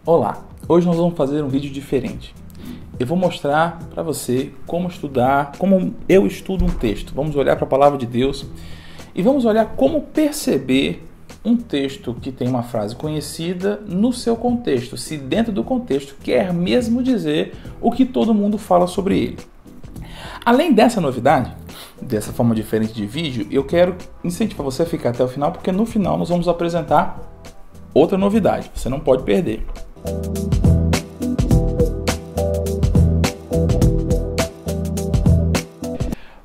Olá, hoje nós vamos fazer um vídeo diferente. Eu vou mostrar para você como estudar, como eu estudo um texto. Vamos olhar para a palavra de Deus e vamos olhar como perceber um texto que tem uma frase conhecida no seu contexto, se dentro do contexto quer mesmo dizer o que todo mundo fala sobre ele. Além dessa novidade, dessa forma diferente de vídeo, eu quero incentivar você a ficar até o final, porque no final nós vamos apresentar outra novidade, você não pode perder.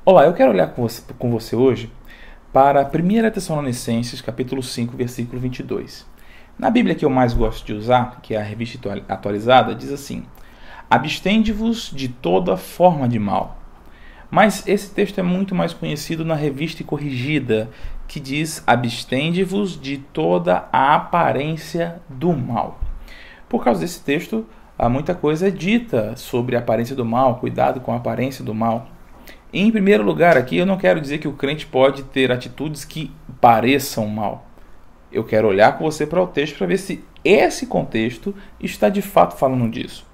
Olá, eu quero olhar com você hoje para 1 Tessalonicenses, capítulo 5, versículo 22. Na Bíblia que eu mais gosto de usar, que é a Revista Atualizada, diz assim: abstende-vos de toda forma de mal. Mas esse texto é muito mais conhecido na Revista Corrigida, que diz: abstende-vos de toda a aparência do mal. Por causa desse texto, muita coisa é dita sobre a aparência do mal, cuidado com a aparência do mal. E, em primeiro lugar, aqui eu não quero dizer que o crente pode ter atitudes que pareçam mal. Eu quero olhar com você para o texto para ver se esse contexto está de fato falando disso.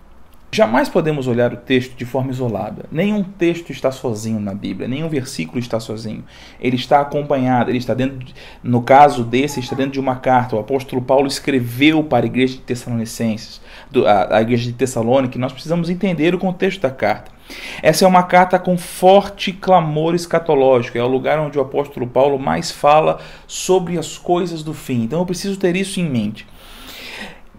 Jamais podemos olhar o texto de forma isolada. Nenhum texto está sozinho na Bíblia, nenhum versículo está sozinho. Ele está acompanhado, ele está dentro, no caso desse, está dentro de uma carta. O apóstolo Paulo escreveu para a igreja de Tessalonicenses, a igreja de Tessalônica, e nós precisamos entender o contexto da carta. Essa é uma carta com forte clamor escatológico, é o lugar onde o apóstolo Paulo mais fala sobre as coisas do fim. Então eu preciso ter isso em mente.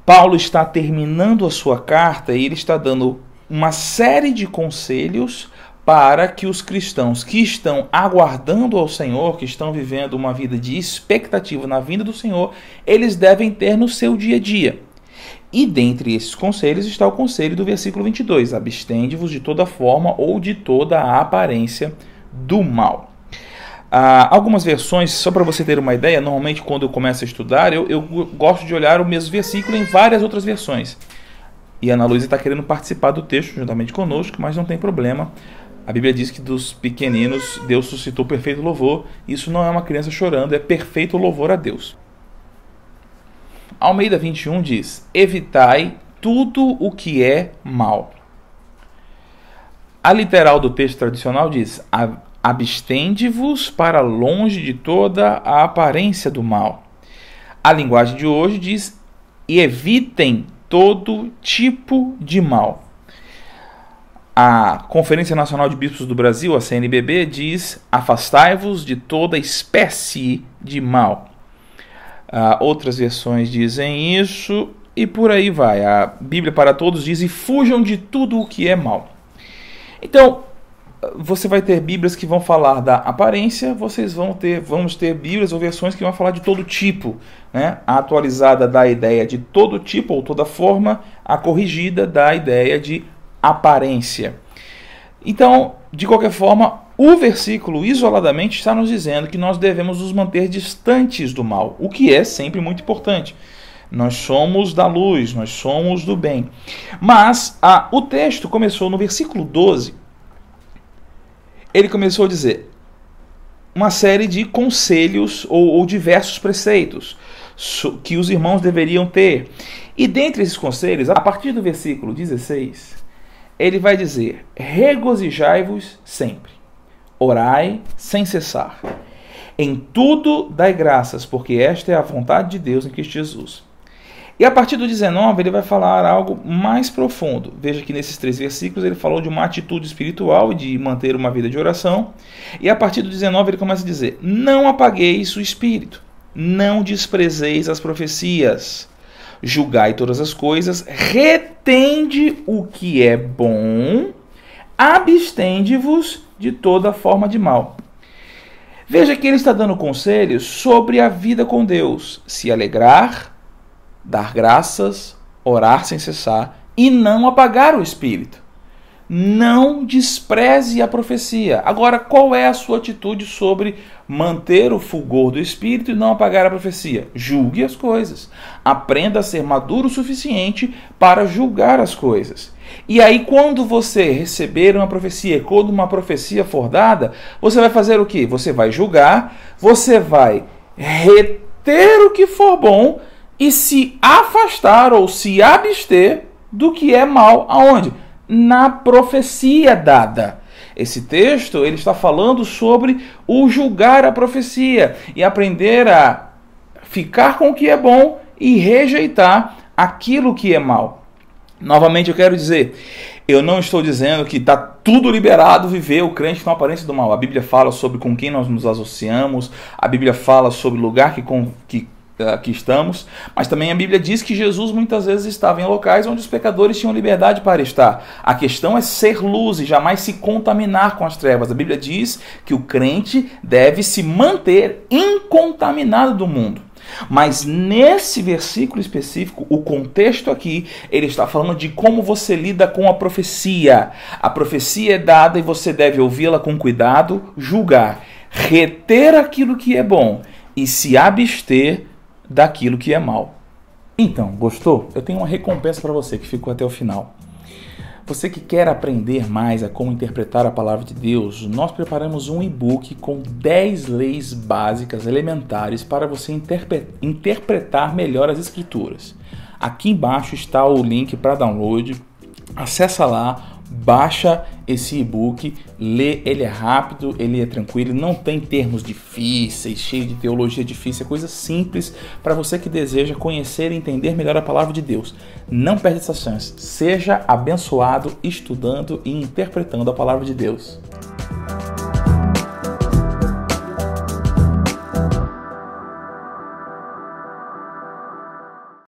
Paulo está terminando a sua carta e ele está dando uma série de conselhos para que os cristãos que estão aguardando ao Senhor, que estão vivendo uma vida de expectativa na vinda do Senhor, eles devem ter no seu dia a dia. E dentre esses conselhos está o conselho do versículo 22, abstende-vos de toda forma ou de toda a aparência do mal. Algumas versões, só para você ter uma ideia, normalmente quando eu começo a estudar, eu gosto de olhar o mesmo versículo em várias outras versões. E a Ana Luísa está querendo participar do texto juntamente conosco, mas não tem problema. A Bíblia diz que dos pequeninos Deus suscitou perfeito louvor. Isso não é uma criança chorando, é perfeito louvor a Deus. Almeida 21 diz: evitai tudo o que é mal. A literal do texto tradicional diz: abstende-vos para longe de toda a aparência do mal. A linguagem de hoje diz: e evitem todo tipo de mal. A Conferência Nacional de Bispos do Brasil, a CNBB, diz: afastai-vos de toda espécie de mal. Outras versões dizem isso e por aí vai. A Bíblia para Todos diz: e fujam de tudo o que é mal. Então, você vai ter Bíblias que vão falar da aparência, vamos ter Bíblias ou versões que vão falar de todo tipo, né? A atualizada dá a ideia de todo tipo ou toda forma, a corrigida dá a ideia de aparência. Então, de qualquer forma, o versículo isoladamente está nos dizendo que nós devemos nos manter distantes do mal, o que é sempre muito importante. Nós somos da luz, nós somos do bem. Mas o texto começou no versículo 12. Ele começou a dizer uma série de conselhos ou diversos preceitos que os irmãos deveriam ter. E dentre esses conselhos, a partir do versículo 16, ele vai dizer: regozijai-vos sempre, orai sem cessar, em tudo dai graças, porque esta é a vontade de Deus em Cristo Jesus. E a partir do 19 ele vai falar algo mais profundo. Veja que nesses 3 versículos ele falou de uma atitude espiritual e de manter uma vida de oração. E a partir do 19 ele começa a dizer: não apagueis o espírito, não desprezeis as profecias, julgai todas as coisas, retende o que é bom, abstende-vos de toda forma de mal. Veja que ele está dando conselhos sobre a vida com Deus: se alegrar, dar graças, orar sem cessar e não apagar o espírito. Não despreze a profecia. Agora, qual é a sua atitude sobre manter o fulgor do espírito e não apagar a profecia? Julgue as coisas. Aprenda a ser maduro o suficiente para julgar as coisas. E aí, quando você receber uma profecia, quando uma profecia for dada, você vai fazer o quê? Você vai julgar, você vai reter o que for bom e se afastar ou se abster do que é mal. Aonde? Na profecia dada. Esse texto ele está falando sobre o julgar a profecia e aprender a ficar com o que é bom e rejeitar aquilo que é mal. Novamente eu quero dizer, eu não estou dizendo que está tudo liberado viver o crente com a aparência do mal. A Bíblia fala sobre com quem nós nos associamos, a Bíblia fala sobre o lugar que estamos, mas também a Bíblia diz que Jesus muitas vezes estava em locais onde os pecadores tinham liberdade para estar. A questão é ser luz e jamais se contaminar com as trevas. A Bíblia diz que o crente deve se manter incontaminado do mundo. Mas nesse versículo específico, o contexto aqui, ele está falando de como você lida com a profecia. A profecia é dada e você deve ouvi-la com cuidado, julgar, reter aquilo que é bom e se abster daquilo que é mal. Então, gostou? Eu tenho uma recompensa para você que ficou até o final. Você que quer aprender mais a como interpretar a palavra de Deus, nós preparamos um e-book com 10 leis básicas elementares para você interpretar melhor as escrituras. Aqui embaixo está o link para download. Acessa lá, baixa esse e-book, lê, ele é rápido, ele é tranquilo, não tem termos difíceis, cheio de teologia difícil, é coisa simples para você que deseja conhecer e entender melhor a palavra de Deus. Não perde essa chance, seja abençoado estudando e interpretando a palavra de Deus.